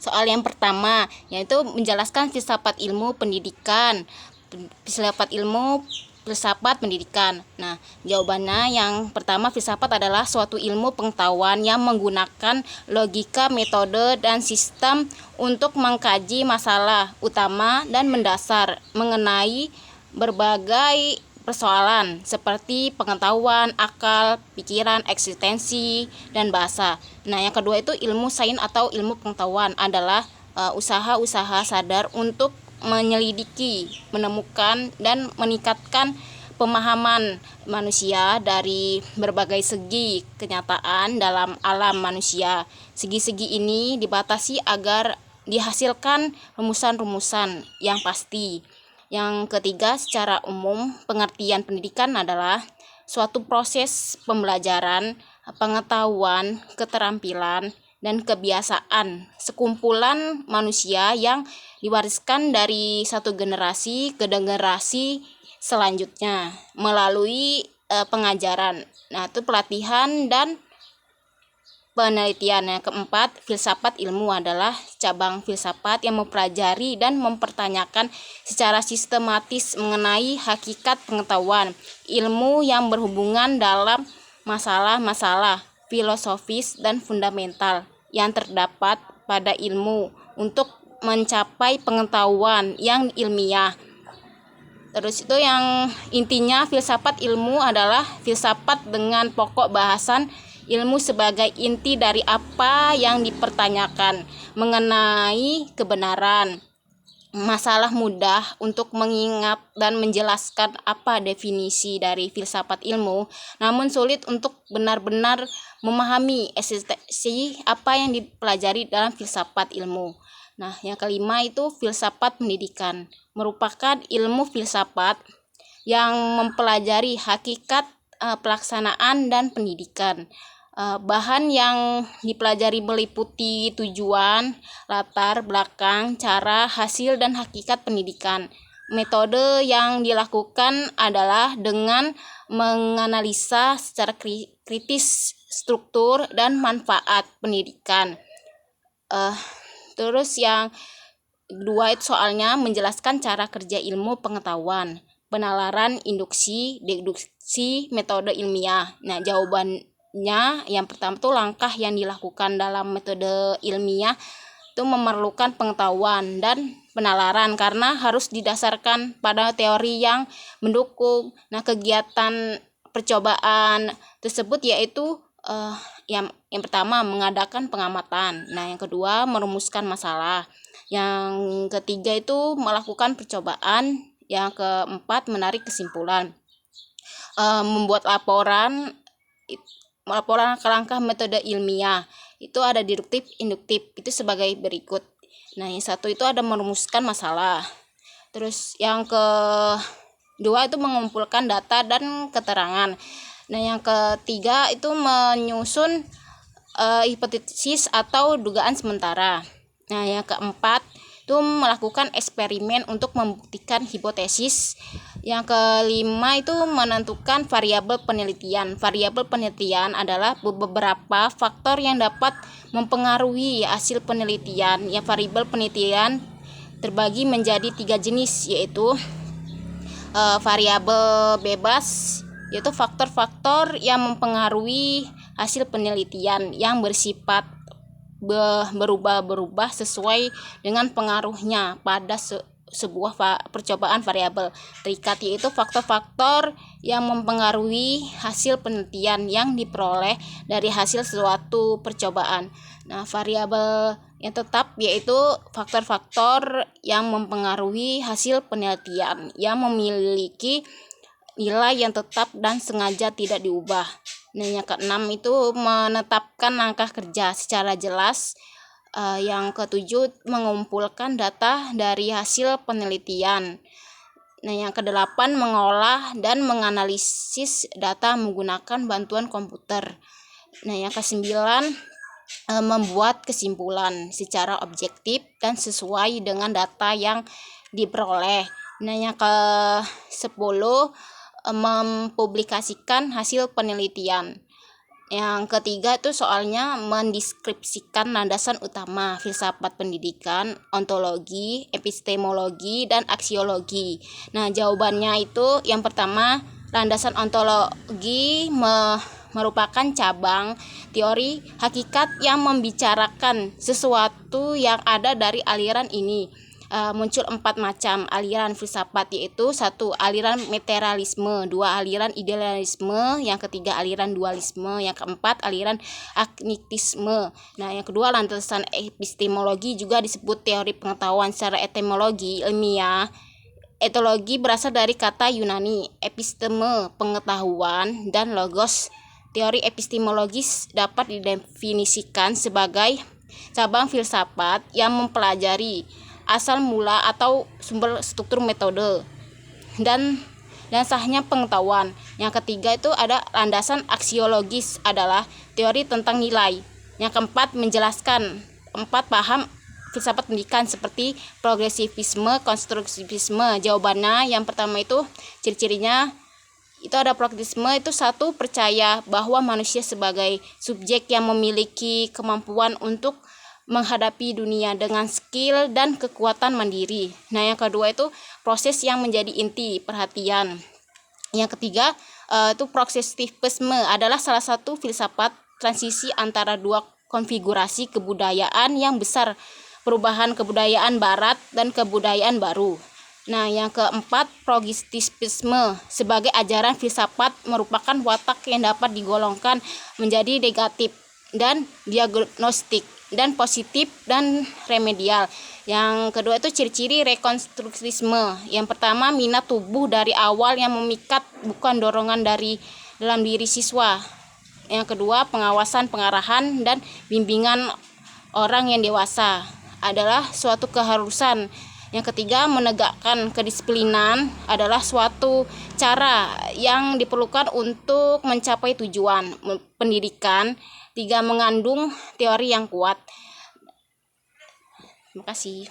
Soal yang pertama yaitu menjelaskan filsafat ilmu pendidikan. Filsafat pendidikan. Nah, jawabannya yang pertama, filsafat adalah suatu ilmu pengetahuan yang menggunakan logika, metode, dan sistem untuk mengkaji masalah utama dan mendasar mengenai berbagai persoalan seperti pengetahuan, akal, pikiran, eksistensi, dan bahasa. Nah, yang kedua itu ilmu sains atau ilmu pengetahuan adalah usaha-usaha sadar untuk menyelidiki, menemukan, dan meningkatkan pemahaman manusia dari berbagai segi kenyataan dalam alam manusia. Segi-segi ini dibatasi agar dihasilkan rumusan-rumusan yang pasti. Yang ketiga, secara umum, pengertian pendidikan adalah suatu proses pembelajaran, pengetahuan, keterampilan, dan kebiasaan sekumpulan manusia yang diwariskan dari satu generasi ke generasi selanjutnya melalui pengajaran. Nah, itu pelatihan dan penelitian. Yang keempat, filsafat ilmu adalah cabang filsafat yang mempelajari dan mempertanyakan secara sistematis mengenai hakikat pengetahuan, ilmu yang berhubungan dalam masalah-masalah filosofis dan fundamental yang terdapat pada ilmu untuk mencapai pengetahuan yang ilmiah. Terus itu yang intinya filsafat ilmu adalah filsafat dengan pokok bahasan ilmu sebagai inti dari apa yang dipertanyakan mengenai kebenaran. Masalah mudah untuk mengingat dan menjelaskan apa definisi dari filsafat ilmu, namun sulit untuk benar-benar memahami esensi apa yang dipelajari dalam filsafat ilmu. Nah, yang kelima itu filsafat pendidikan, merupakan ilmu filsafat yang mempelajari hakikat pelaksanaan dan pendidikan. Bahan yang dipelajari meliputi tujuan, latar belakang, cara, hasil, dan hakikat pendidikan. Metode yang dilakukan adalah dengan menganalisa secara kritis struktur dan manfaat pendidikan. Terus yang kedua itu soalnya menjelaskan cara kerja ilmu pengetahuan, penalaran, induksi, deduksi, metode ilmiah. Nah, jawabannya yang pertama tuh langkah yang dilakukan dalam metode ilmiah itu memerlukan pengetahuan dan penalaran karena harus didasarkan pada teori yang mendukung. Nah, kegiatan percobaan tersebut yaitu yang pertama mengadakan pengamatan. Nah, yang kedua merumuskan masalah. Yang ketiga itu melakukan percobaan. Yang keempat menarik kesimpulan. Membuat laporan langkah metode ilmiah. Itu ada deduktif, induktif. Itu sebagai berikut. Nah, yang satu itu ada merumuskan masalah. Terus yang kedua itu mengumpulkan data dan keterangan. Nah, yang ketiga itu menyusun hipotesis atau dugaan sementara. Nah, yang keempat itu melakukan eksperimen untuk membuktikan hipotesis. Yang kelima itu menentukan variabel penelitian. Variabel penelitian adalah beberapa faktor yang dapat mempengaruhi hasil penelitian. Ya, variabel penelitian terbagi menjadi 3 jenis, yaitu variabel bebas, yaitu faktor-faktor yang mempengaruhi hasil penelitian yang bersifat berubah-berubah sesuai dengan pengaruhnya pada sebuah percobaan variabel terikat, yaitu faktor-faktor yang mempengaruhi hasil penelitian yang diperoleh dari hasil suatu percobaan. Nah, variabel yang tetap yaitu faktor-faktor yang mempengaruhi hasil penelitian yang memiliki nilai yang tetap dan sengaja tidak diubah. Nah, yang keenam itu menetapkan langkah kerja secara jelas. Yang ketujuh mengumpulkan data dari hasil penelitian. Nah, yang kedelapan mengolah dan menganalisis data menggunakan bantuan komputer. Nah, yang kesembilan membuat kesimpulan secara objektif dan sesuai dengan data yang diperoleh. Nah, yang ke-10 mempublikasikan hasil penelitian. Yang ketiga itu soalnya mendeskripsikan landasan utama filsafat pendidikan, ontologi, epistemologi, dan aksiologi. Nah, jawabannya itu yang pertama, landasan ontologi merupakan cabang teori hakikat yang membicarakan sesuatu yang ada dari aliran ini. Muncul 4 macam aliran filsafat, yaitu 1 aliran materialisme, 2 aliran idealisme, yang ketiga aliran dualisme, yang keempat aliran agnosticisme. Nah, yang kedua landasan epistemologi juga disebut teori pengetahuan secara etimologi ilmiah. Etologi berasal dari kata Yunani episteme pengetahuan dan logos. Teori epistemologis dapat didefinisikan sebagai cabang filsafat yang mempelajari asal mula atau sumber struktur metode dan sahnya pengetahuan. Yang ketiga itu ada landasan aksiologis adalah teori tentang nilai. Yang keempat menjelaskan 4 paham filsafat pendidikan seperti progresivisme, konstruktivisme. Jawabannya yang pertama itu ciri-cirinya itu ada progresivisme itu 1 percaya bahwa manusia sebagai subjek yang memiliki kemampuan untuk menghadapi dunia dengan skill dan kekuatan mandiri. Nah, yang kedua itu proses yang menjadi inti perhatian. Yang ketiga itu progresivisme adalah salah satu filsafat transisi antara 2 konfigurasi kebudayaan yang besar, perubahan kebudayaan barat dan kebudayaan baru. Nah, yang keempat progresivisme sebagai ajaran filsafat merupakan watak yang dapat digolongkan menjadi negatif dan diagnostik dan positif dan remedial. Yang kedua itu ciri-ciri rekonstruksionisme. Yang pertama minat tubuh dari awal yang memikat, bukan dorongan dari dalam diri siswa. Yang kedua pengawasan, pengarahan, dan bimbingan orang yang dewasa adalah suatu keharusan. Yang ketiga menegakkan kedisiplinan adalah suatu cara yang diperlukan untuk mencapai tujuan pendidikan. 3 mengandung teori yang kuat. Terima kasih.